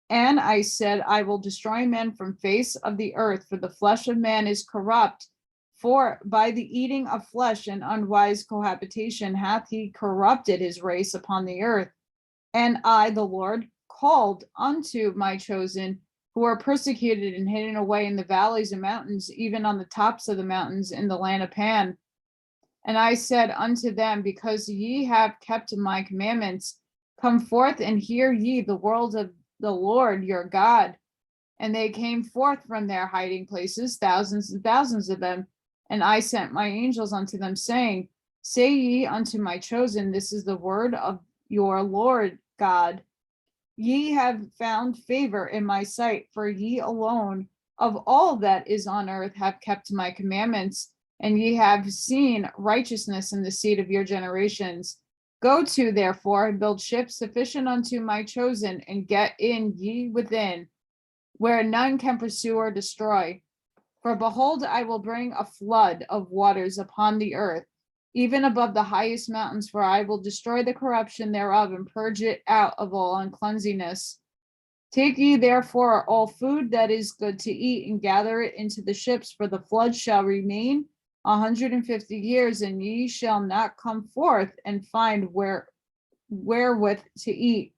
And I said, I will destroy men from face of the earth, for the flesh of man is corrupt. For by the eating of flesh and unwise cohabitation hath he corrupted his race upon the earth. And I, the Lord, called unto my chosen, who are persecuted and hidden away in the valleys and mountains, even on the tops of the mountains in the land of Pan. And I said unto them, because ye have kept my commandments, come forth and hear ye the word of the Lord your God. And they came forth from their hiding places, thousands and thousands of them. And I sent my angels unto them, saying, say ye unto my chosen, this is the word of your Lord God. Ye have found favor in my sight, for ye alone of all that is on earth have kept my commandments, and ye have seen righteousness in the seed of your generations. Go to, therefore, and build ships sufficient unto my chosen, and get in ye within, where none can pursue or destroy. For behold, I will bring a flood of waters upon the earth, even above the highest mountains, for I will destroy the corruption thereof and purge it out of all uncleanness. Take ye therefore all food that is good to eat, and gather it into the ships, for the flood shall remain 150 years, and ye shall not come forth and find wherewith to eat.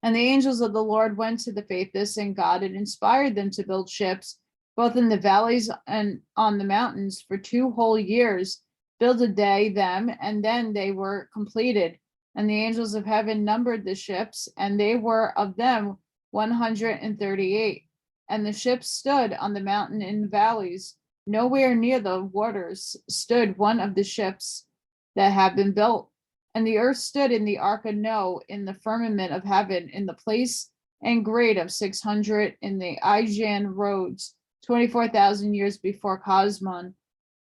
And the angels of the Lord went to the faithless, and God had inspired them to build ships, both in the valleys and on the mountains, for 2 whole years. Builded they them, and then they were completed. And the angels of heaven numbered the ships, and they were of them 138. And the ships stood on the mountain in the valleys. Nowhere near the waters stood one of the ships that had been built. And the earth stood in the ark of Noah in the firmament of heaven, in the place and grade of 600 in the Ijan roads, 24,000 years before Cosmon.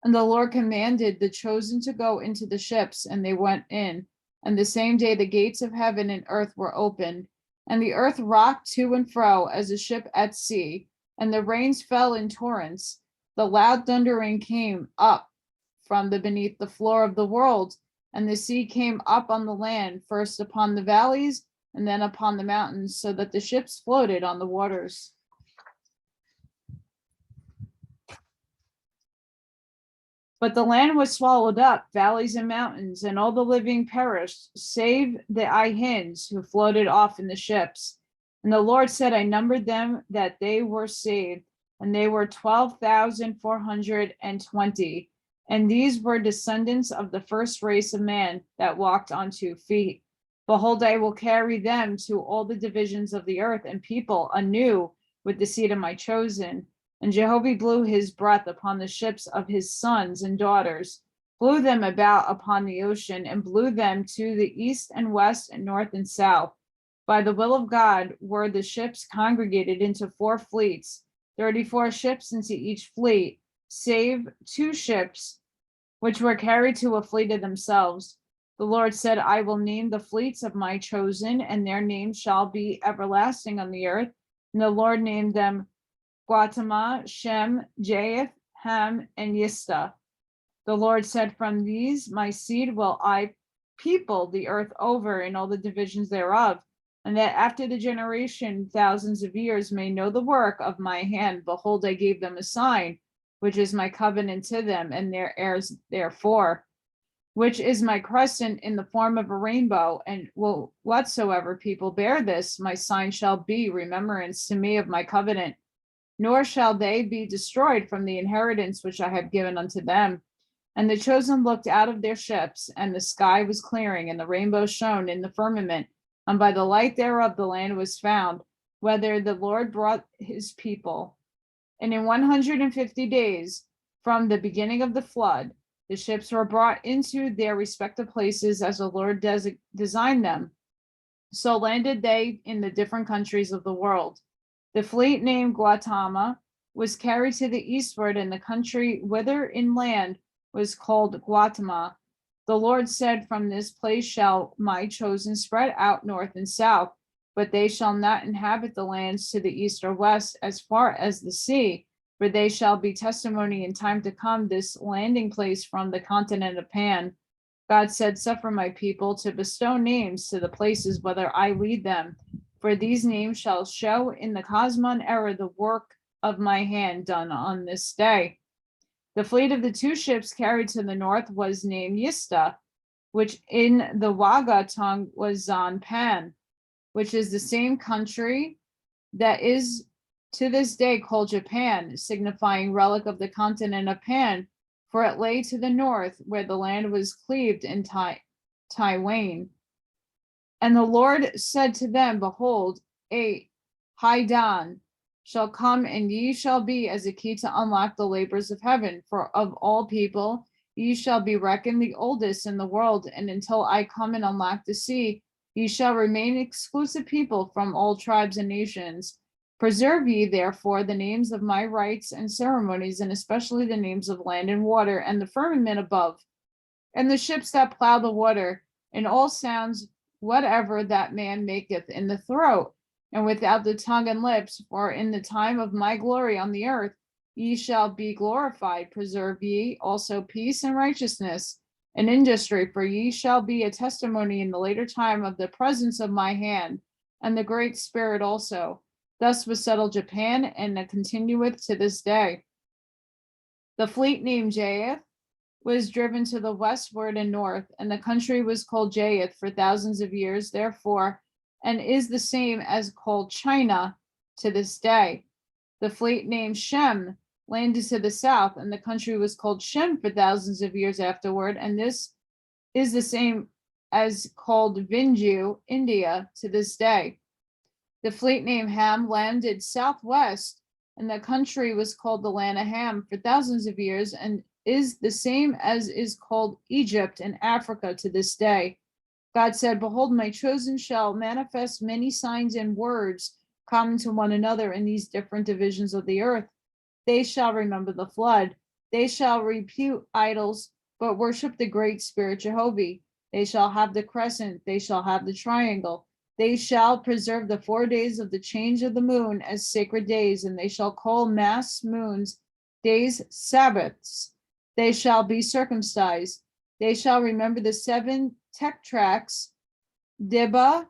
And the Lord commanded the chosen to go into the ships, and they went in. And the same day the gates of heaven and earth were opened, and the earth rocked to and fro as a ship at sea, and the rains fell in torrents. The loud thundering came up from the beneath the floor of the world, and the sea came up on the land, first upon the valleys, and then upon the mountains, so that the ships floated on the waters. But the land was swallowed up, valleys and mountains, and all the living perished, save the Ihins who floated off in the ships. And the Lord said, I numbered them that they were saved, and they were 12,420. And these were descendants of the first race of man that walked on 2 feet. Behold, I will carry them to all the divisions of the earth and people anew with the seed of my chosen. And Jehovih blew his breath upon the ships of his sons and daughters, blew them about upon the ocean, and blew them to the east and west and north and south. By the will of God were the ships congregated into 4 fleets, 34 ships into each fleet, save 2 ships, which were carried to a fleet of themselves. The Lord said, I will name the fleets of my chosen, and their names shall be everlasting on the earth. And the Lord named them Gautama, Shem, Japheth, Ham, and Yista. The Lord said, from these my seed will I people the earth over in all the divisions thereof, and that after the generation thousands of years may know the work of my hand. Behold, I gave them a sign, which is my covenant to them and their heirs therefore, which is my crescent in the form of a rainbow. And whatsoever people bear this, my sign shall be remembrance to me of my covenant. Nor shall they be destroyed from the inheritance which I have given unto them. And the chosen looked out of their ships, and the sky was clearing, and the rainbow shone in the firmament, and by the light thereof the land was found, whither the Lord brought his people. And in 150 days from the beginning of the flood, the ships were brought into their respective places as the Lord designed them. So landed they in the different countries of the world. The fleet named Gautama was carried to the eastward, and the country whither inland was called Gautama. The Lord said, from this place shall my chosen spread out north and south, but they shall not inhabit the lands to the east or west as far as the sea, for they shall be testimony in time to come, this landing place from the continent of Pan. God said, suffer my people to bestow names to the places whither I lead them. For these names shall show in the Cosmon era the work of my hand done on this day. The fleet of the 2 ships carried to the north was named Yista, which in the Waga tongue was Zon Pan, which is the same country that is to this day called Japan, signifying relic of the continent of Pan, for it lay to the north where the land was cleaved in Taiwan. And the Lord said to them, behold, a Haidan shall come, and ye shall be as a key to unlock the labors of heaven. For of all people, ye shall be reckoned the oldest in the world. And until I come and unlock the sea, ye shall remain exclusive people from all tribes and nations. Preserve ye therefore the names of my rites and ceremonies, and especially the names of land and water, and the firmament above, and the ships that plow the water, and all sounds whatever that man maketh in the throat, and without the tongue and lips, for in the time of my glory on the earth ye shall be glorified. Preserve ye also peace and righteousness and industry, for ye shall be a testimony in the later time of the presence of my hand, and the Great Spirit also. Thus was settled Japan, and it continueth to this day. The fleet named Japheth was driven to the westward and north, and the country was called Japheth for thousands of years, therefore, and is the same as called China to this day. The fleet named Shem landed to the south, and the country was called Shem for thousands of years afterward, and this is the same as called Vinju, India, to this day. The fleet named Ham landed southwest, and the country was called the land of Ham for thousands of years, and is the same as is called Egypt and Africa to this day. God said, behold, my chosen shall manifest many signs and words common to one another in these different divisions of the earth. They shall remember the flood. They shall repute idols, but worship the great spirit Jehovih. They shall have the crescent. They shall have the triangle. They shall preserve the 4 days of the change of the moon as sacred days, and they shall call mass moons days Sabbaths. They shall be circumcised. They shall remember the 7 tetrachs, Deba,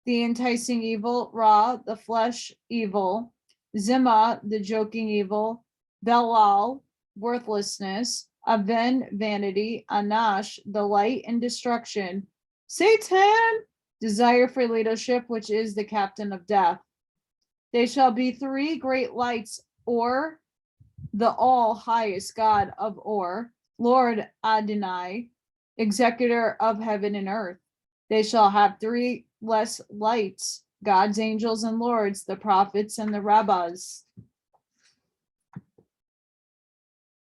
the enticing evil, Ra, the flesh evil, Zimah, the joking evil, Belal, worthlessness, Aven, vanity, Anash, the light and destruction, Satan, desire for leadership, which is the captain of death. They shall be three great lights, or the all highest God of Or, Lord Adonai, executor of heaven and earth. They shall have three less lights, God's angels and lords, the prophets and the rabbis.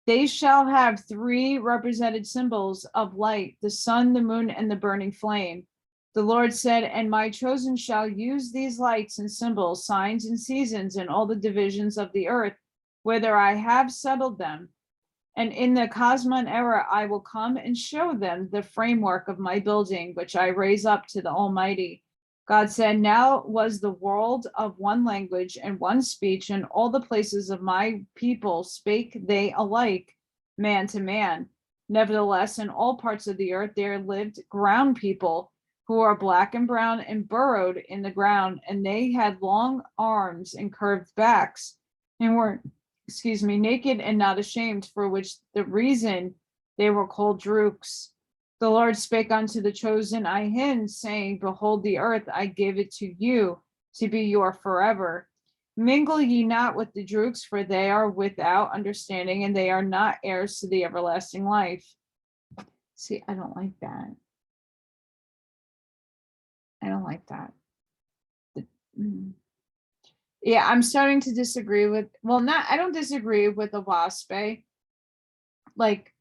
They shall have three represented symbols of light, the sun, the moon, and the burning flame. The Lord said, and my chosen shall use these lights and symbols, signs and seasons, in all the divisions of the earth, whether I have settled them. And in the Cosmon era, I will come and show them the framework of my building, which I raise up to the Almighty. God said, now was the world of one language and one speech, and all the places of my people spake they alike, man to man. Nevertheless, in all parts of the earth there lived ground people, who are black and brown and burrowed in the ground, and they had long arms and curved backs, and were, naked and not ashamed, for which the reason they were called drooks. The Lord spake unto the chosen Ahin, saying, behold, the earth, I give it to you to be your forever. Mingle ye not with the drooks, for they are without understanding, and they are not heirs to the everlasting life. See, I don't like that. I don't like that. Yeah, I'm starting to disagree with, well, I don't disagree with the Oahspe. Like,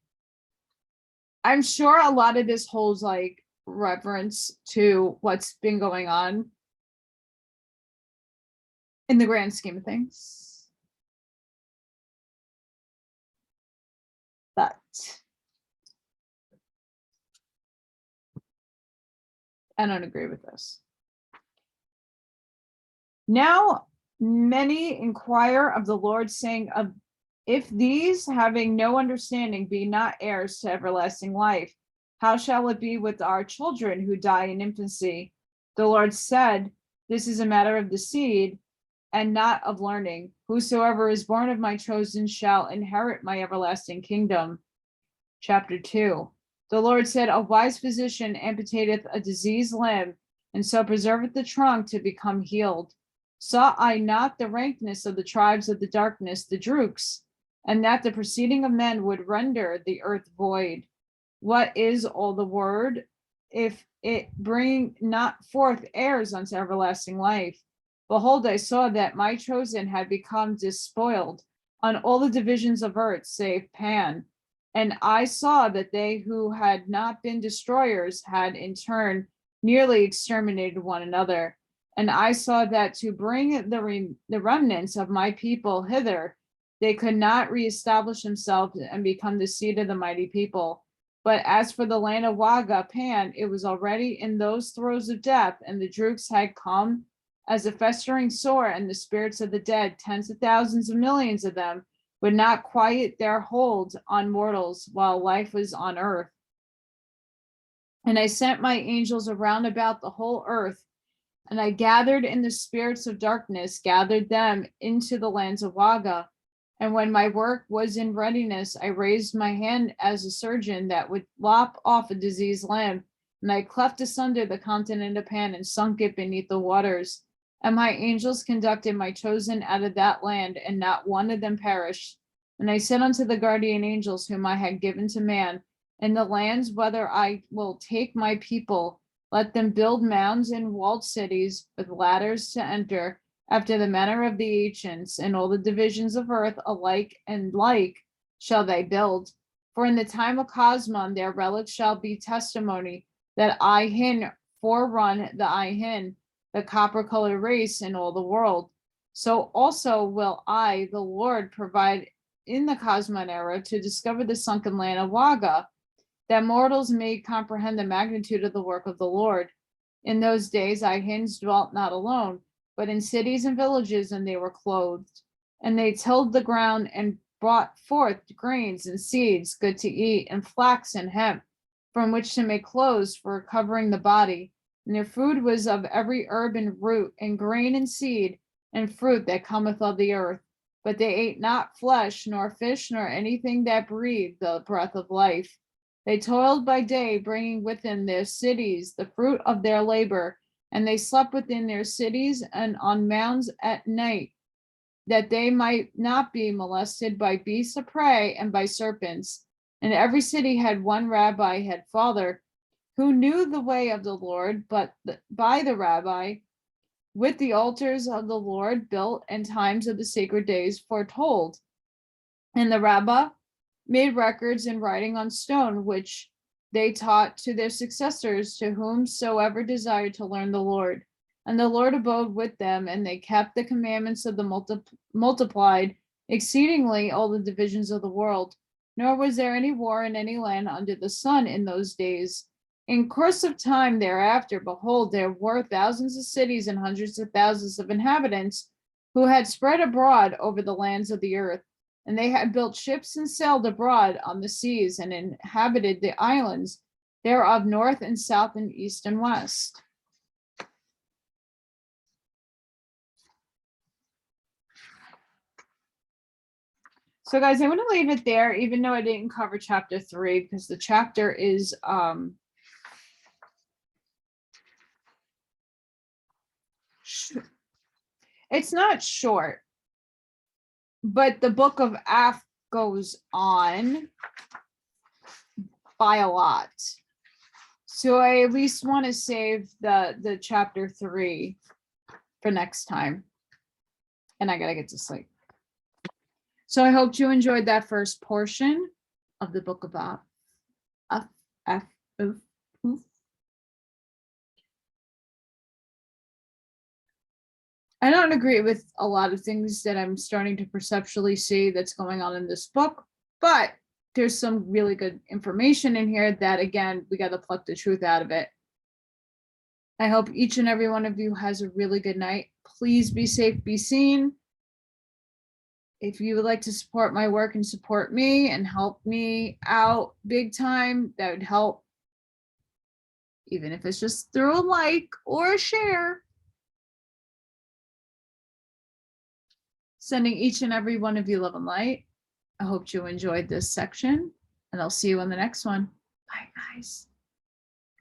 I'm sure a lot of this holds like reference to what's been going on in the grand scheme of things. But I don't agree with this. Now, many inquire of the Lord, saying, if these, having no understanding, be not heirs to everlasting life, how shall it be with our children who die in infancy? The Lord said, this is a matter of the seed and not of learning. Whosoever is born of my chosen shall inherit my everlasting kingdom. Chapter 2. The Lord said, a wise physician amputateth a diseased limb, and so preserveth the trunk to become healed. Saw I not the rankness of the tribes of the darkness, the drooks, and that the proceeding of men would render the earth void? What is all the word, if it bring not forth heirs unto everlasting life? Behold, I saw that my chosen had become despoiled on all the divisions of earth, save Pan. And I saw that they who had not been destroyers had in turn nearly exterminated one another. And I saw that to bring the remnants of my people hither, they could not reestablish themselves and become the seed of the mighty people. But as for the land of Waga, Pan, it was already in those throes of death, and the drooks had come as a festering sore, and the spirits of the dead, tens of thousands of millions of them, would not quiet their hold on mortals while life was on earth. And I sent my angels around about the whole earth, and I gathered in the spirits of darkness, gathered them into the lands of Waga. And when my work was in readiness, I raised my hand as a surgeon that would lop off a diseased limb, and I cleft asunder the continent of Pan and sunk it beneath the waters. And my angels conducted my chosen out of that land, and not one of them perished. And I said unto the guardian angels whom I had given to man, in the lands whether I will take my people, let them build mounds and walled cities with ladders to enter, after the manner of the ancients, and all the divisions of earth alike and like shall they build. For in the time of Cosmon their relics shall be testimony that Ahin forerun the Ahin, the copper-colored race in all the world. So also will I, the Lord, provide in the Cosmon era to discover the sunken land of Waga, that mortals may comprehend the magnitude of the work of the Lord. In those days Ahins dwelt not alone, but in cities and villages, and they were clothed. And they tilled the ground and brought forth grains and seeds good to eat, and flax and hemp, from which to make clothes for covering the body. And their food was of every herb and root, and grain and seed, and fruit that cometh of the earth. But they ate not flesh, nor fish, nor anything that breathed the breath of life. They toiled by day, bringing within their cities the fruit of their labor, and they slept within their cities and on mounds at night, that they might not be molested by beasts of prey and by serpents. And every city had one rabbi, had father, who knew the way of the Lord, but by the rabbi, with the altars of the Lord built and times of the sacred days foretold. And the rabbah made records in writing on stone, which they taught to their successors, to whomsoever desired to learn the Lord. And the Lord abode with them, and they kept the commandments of the multiplied exceedingly all the divisions of the world. Nor was there any war in any land under the sun in those days. In course of time thereafter, behold, there were thousands of cities and hundreds of thousands of inhabitants who had spread abroad over the lands of the earth. And they had built ships and sailed abroad on the seas and inhabited the islands thereof, north and south and east and west. So guys, I'm going to leave it there, even though I didn't cover chapter 3, because the chapter is it's not short, but the book of Aph goes on by a lot. So I at least want to save the chapter 3 for next time. And I gotta get to sleep. So I hope you enjoyed that first portion of the book of Aph. I don't agree with a lot of things that I'm starting to perceptually see that's going on in this book, but there's some really good information in here that, again, we got to pluck the truth out of it. I hope each and every one of you has a really good night. Please be safe, be seen. If you would like to support my work and support me and help me out big time, that would help. Even if it's just through a like or a share. Sending each and every one of you love and light. I hope you enjoyed this section, and I'll see you on the next one. Bye, guys.